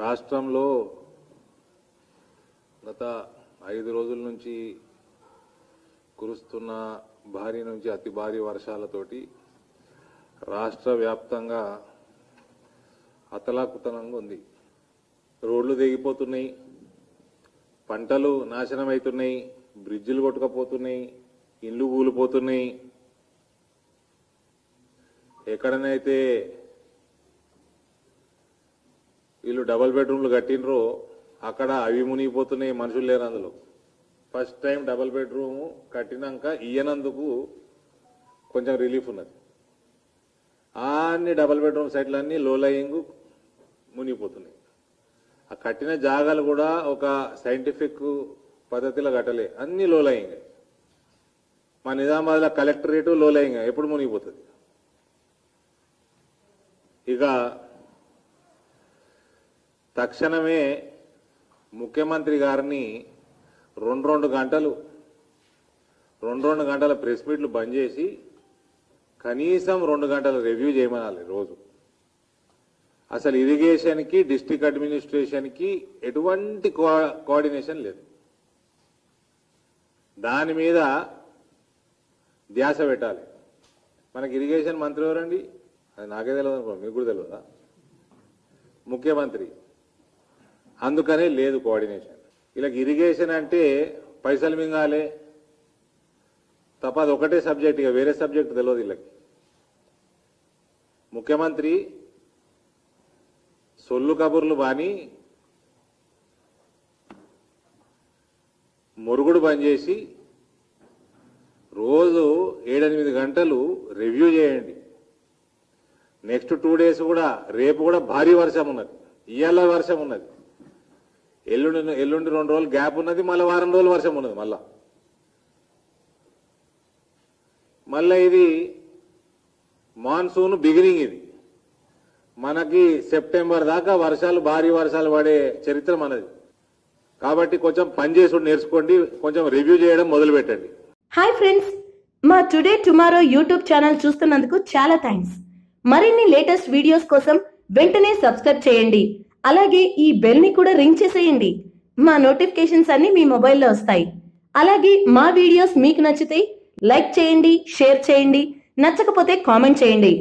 రాష్ట్రంలో గత 5 రోజుల నుంచి కురుస్తున్న భారీ నుంచి అతి భారీ వర్షాలతోటి రాష్ట్ర వ్యాప్తంగా అతలాకుతలంగా ఉంది. రోడ్లు తెగిపోతున్నాయి, పంటలు నాశనం అవుతున్నాయి, బ్రిడ్జిలు కొట్టుకుపోతున్నాయి, ఇండ్లు కూలిపోతున్నాయి. ఎక్కడనైతే వీళ్ళు డబుల్ బెడ్రూమ్లు కట్టినరో అక్కడ అవి మునిగిపోతున్నాయి, మనుషులు లేరు అందులో. ఫస్ట్ టైం డబుల్ బెడ్రూమ్ కట్టినాక ఇయ్యనందుకు కొంచెం రిలీఫ్ ఉన్నది. అన్ని డబుల్ బెడ్రూమ్ సైట్లన్నీ లో లయింగ్ మునిగిపోతున్నాయి. ఆ కట్టిన జాగాలు కూడా ఒక సైంటిఫిక్ పద్ధతిలో కట్టలే, అన్ని లో లయింగ్. మా నిజామాబాద్లో కలెక్టరేటు లో లయింగ్, ఎప్పుడు మునిగిపోతుంది. ఇక తక్షణమే ముఖ్యమంత్రి గారిని రెండు గంటల ప్రెస్ మీట్లు బంద్ చేసి కనీసం 2 గంటల రివ్యూ చేయమనాలి రోజు. అసలు ఇరిగేషన్కి డిస్ట్రిక్ట్ అడ్మినిస్ట్రేషన్కి ఎటువంటి కోఆర్డినేషన్ లేదు. దాని మీద ధ్యాస పెట్టాలి. మనకి ఇరిగేషన్ మంత్రి ఎవరండి? అది నాకే తెలియదు అనుకో, మీకు కూడా తెలియదా? ముఖ్యమంత్రి. అందుకనే లేదు కోఆర్డినేషన్. వీళ్ళకి ఇరిగేషన్ అంటే పైసలు మింగాలే తప్ప అది ఒకటే సబ్జెక్ట్, ఇక వేరే సబ్జెక్ట్ తెలియదు వీళ్ళకి. ముఖ్యమంత్రి సొల్లు కబుర్లు బాని మురుగుడు బంద్ చేసి రోజు 7-8 గంటలు రివ్యూ చేయండి. నెక్స్ట్ 2 డేస్ కూడా, రేపు కూడా భారీ వర్షం ఉన్నది, ఇవాళ వర్షం ఉన్నది, ఎల్లుండి 2 రోజులు గ్యాప్ ఉన్నది, మళ్ళీ వారం రోజులు వర్షం ఉన్నది. మళ్ళా ఇది మాన్సూన్ బిగినింగ్. ఇది మనకి సెప్టెంబర్ దాకా భారీ వర్షాలు పడే చరిత్ర మనది. కాబట్టి కొంచెం పనిచేసి నేర్చుకోండి, కొంచెం రివ్యూ చేయడం మొదలు పెట్టండి. హాయ్ ఫ్రెండ్స్, మా టుడే టుమారో యూట్యూబ్ ఛానల్ చూస్తున్నందుకు చాలా థ్యాంక్స్. మరిన్ని లేటెస్ట్ వీడియోస్ కోసం వెంటనే సబ్స్క్రైబ్ చేయండి. అలాగే ఈ బెల్ ని కూడా రింగ్ చేసేయండి. మా నోటిఫికేషన్స్ అన్ని మీ మొబైల్లో వస్తాయి. అలాగే మా వీడియోస్ మీకు నచ్చితే లైక్ చేయండి, షేర్ చేయండి, నచ్చకపోతే కామెంట్ చేయండి.